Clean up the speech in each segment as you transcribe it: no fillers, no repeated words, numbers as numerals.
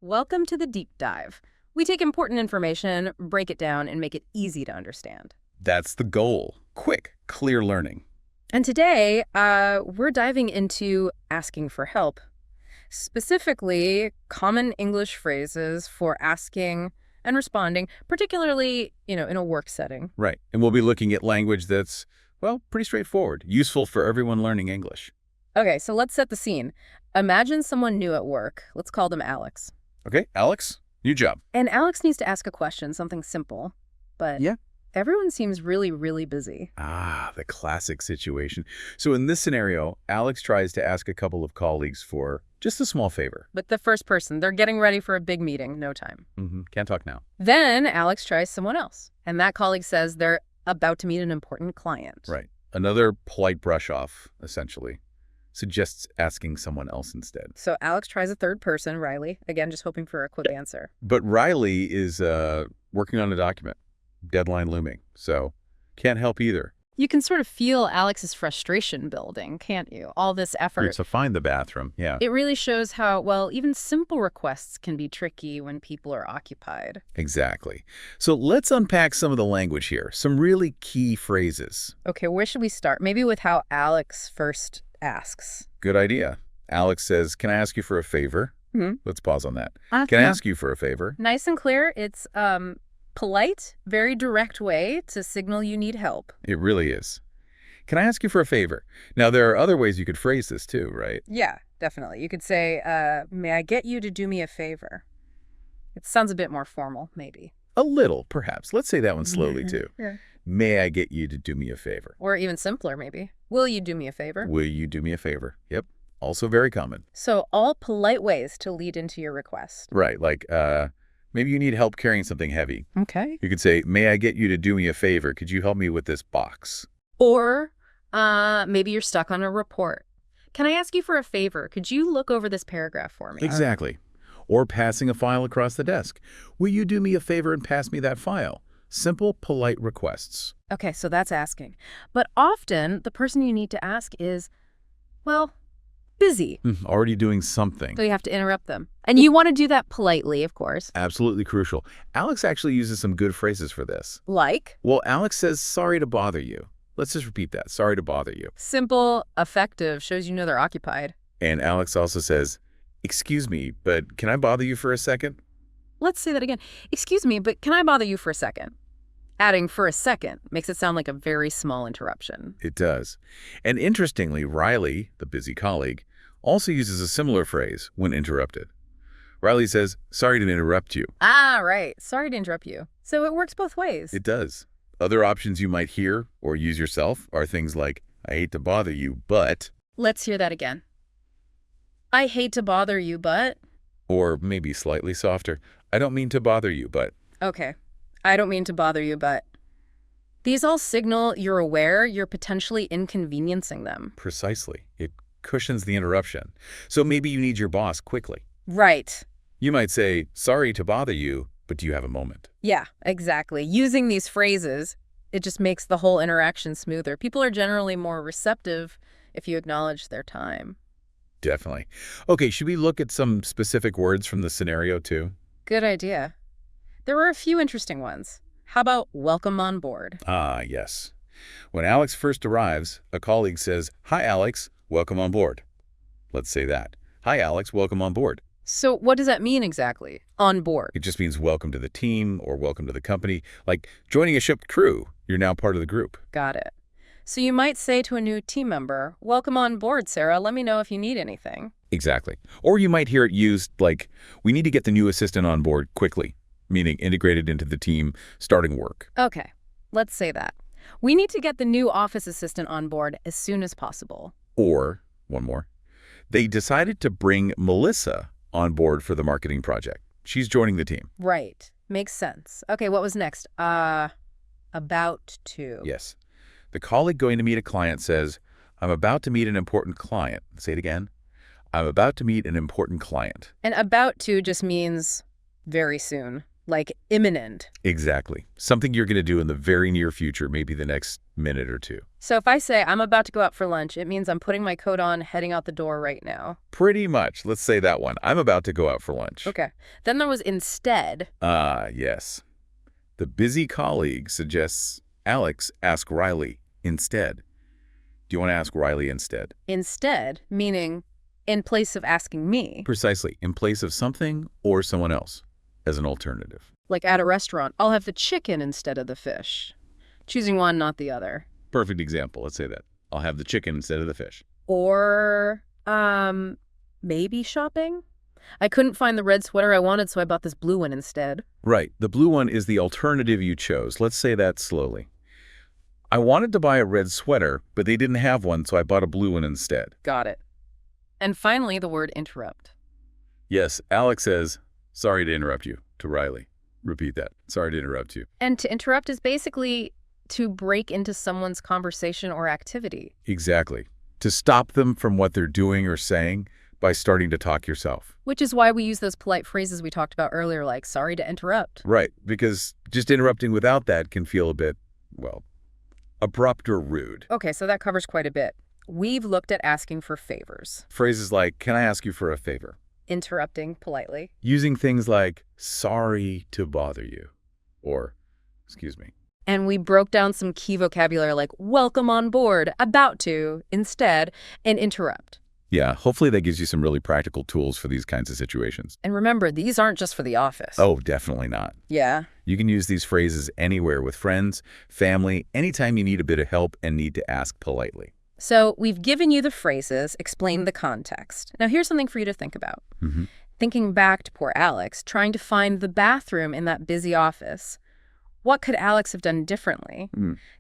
Welcome to the Deep Dive. We take important information, break it down, and make it easy to understand. That's the goal. Quick, clear learning. And today, we're diving into asking for help, specifically common English phrases for asking and responding, particularly, in a work setting. Right. And we'll be looking at language that's, well, pretty straightforward, useful for everyone learning English. Okay, so let's set the scene. Imagine someone new at work. Let's call them Alex. Okay, Alex, new job. And Alex needs to ask a question, something simple, but Yeah. everyone seems really, really busy. Ah, the classic situation. So in this scenario, Alex tries to ask a couple of colleagues for just a small favor. But the first person, they're getting ready for a big meeting, no time. Can't talk now. Then Alex tries someone else, and that colleague says they're about to meet an important client. Right. Another polite brush off, essentially, suggests asking someone else instead. So Alex tries a third person, Riley, again, just hoping for a quick answer. But Riley is working on a document, deadline looming, so can't help either. You can sort of feel Alex's frustration building, can't you? All this effort. So find the bathroom, yeah. It really shows how, well, even simple requests can be tricky when people are occupied. Exactly. So let's unpack some of the language here, some really key phrases. Okay, where should we start? Maybe with how Alex first asks. Good idea. Alex says, can I ask you for a favor? Let's pause on that. Can I ask you for a favor? Nice and clear. It's polite, very direct way to signal you need help. It really is. Can I ask you for a favor? Now, there are other ways you could phrase this too, right? Yeah, definitely. You could say, may I get you to do me a favor? It sounds a bit more formal, maybe. A little, perhaps. Let's say that one slowly too. Yeah. May I get you to do me a favor? Or even simpler, maybe. Will you do me a favor? Will you do me a favor? Yep. Also very common. So all polite ways to lead into your request. Right, like, maybe you need help carrying something heavy. Okay. You could say, may I get you to do me a favor? Could you help me with this box? Or maybe you're stuck on a report. Can I ask you for a favor? Could you look over this paragraph for me? Exactly. Or passing a file across the desk. Will you do me a favor and pass me that file? Simple, polite requests. Okay, so that's asking. But often, the person you need to ask is, well, busy. Already doing something. So you have to interrupt them. And you want to do that politely, of course. Absolutely crucial. Alex actually uses some good phrases for this. Like? Well, Alex says, sorry to bother you. Let's just repeat that. Sorry to bother you. Simple, effective, shows you know they're occupied. And Alex also says, excuse me, but can I bother you for a second? Let's say that again. Excuse me, but can I bother you for a second? Adding for a second makes it sound like a very small interruption. It does. And interestingly, Riley, the busy colleague, also uses a similar phrase when interrupted. Riley says, sorry to interrupt you. Ah, right. Sorry to interrupt you. So it works both ways. It does. Other options you might hear or use yourself are things like, I hate to bother you, but... Let's hear that again. I hate to bother you, but... Or maybe slightly softer, I don't mean to bother you, but... Okay. I don't mean to bother you, but... These all signal you're aware you're potentially inconveniencing them. Precisely. It cushions the interruption. So maybe you need your boss quickly. Right. You might say, sorry to bother you, but do you have a moment? Yeah, exactly. Using these phrases, it just makes the whole interaction smoother. People are generally more receptive if you acknowledge their time. Definitely. Okay, should we look at some specific words from the scenario too? Good idea. There were a few interesting ones. How about welcome on board? Ah, yes. When Alex first arrives, a colleague says, hi, Alex, welcome on board. Let's say that. Hi, Alex, welcome on board. So what does that mean exactly? On board. It just means welcome to the team or welcome to the company. Like joining a ship crew, you're now part of the group. Got it. So you might say to a new team member, welcome on board, Sarah. Let me know if you need anything. Exactly. Or you might hear it used like, we need to get the new assistant on board quickly, meaning integrated into the team, starting work. Okay, let's say that. We need to get the new office assistant on board as soon as possible. Or, one more, they decided to bring Melissa on board for the marketing project. She's joining the team. Right. Makes sense. Okay, what was next? About to. Yes. The colleague going to meet a client says, I'm about to meet an important client. Say it again. I'm about to meet an important client. And about to just means very soon. like imminent. Exactly. Something you're going to do in the very near future, maybe the next minute or two. So if I say I'm about to go out for lunch, it means I'm putting my coat on, heading out the door right now. Pretty much. Let's say that one. I'm about to go out for lunch. Okay. Then there was instead. Ah, yes. The busy colleague suggests Alex ask Riley instead. Do you want to ask Riley instead? Instead, meaning in place of asking me. Precisely. In place of something or someone else as an alternative. Like at a restaurant, I'll have the chicken instead of the fish. Choosing one, not the other. Perfect example. Let's say that. I'll have the chicken instead of the fish. Or, maybe shopping? I couldn't find the red sweater I wanted, so I bought this blue one instead. Right. The blue one is the alternative you chose. Let's say that slowly. I wanted to buy a red sweater, but they didn't have one, so I bought a blue one instead. Got it. And finally, the word interrupt. Yes, Alex says, sorry to interrupt you, to Riley. Repeat that. Sorry to interrupt you. And to interrupt is basically to break into someone's conversation or activity. Exactly. To stop them from what they're doing or saying by starting to talk yourself. Which is why we use those polite phrases we talked about earlier, like, sorry to interrupt. Right, because just interrupting without that can feel a bit, well, abrupt or rude. Okay, so that covers quite a bit. We've looked at asking for favors. Phrases like, can I ask you for a favor? Interrupting politely. Using things like, sorry to bother you, or, excuse me. And we broke down some key vocabulary like welcome on board, about to, instead, and interrupt. Yeah, hopefully that gives you some really practical tools for these kinds of situations. And remember, these aren't just for the office. Oh, definitely not. Yeah. You can use these phrases anywhere with friends, family, anytime you need a bit of help and need to ask politely. So we've given you the phrases, explained the context. Now here's something for you to think about. Thinking back to poor Alex, trying to find the bathroom in that busy office. What could Alex have done differently?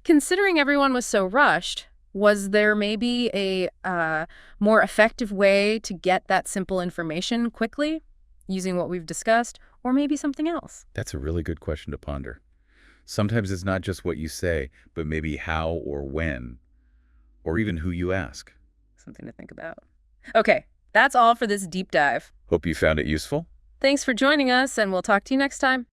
Considering everyone was so rushed, was there maybe a more effective way to get that simple information quickly, using what we've discussed, or maybe something else? That's a really good question to ponder. Sometimes it's not just what you say, but maybe how or when, or even who you ask. Something to think about. Okay, that's all for this deep dive. Hope you found it useful. Thanks for joining us, and we'll talk to you next time.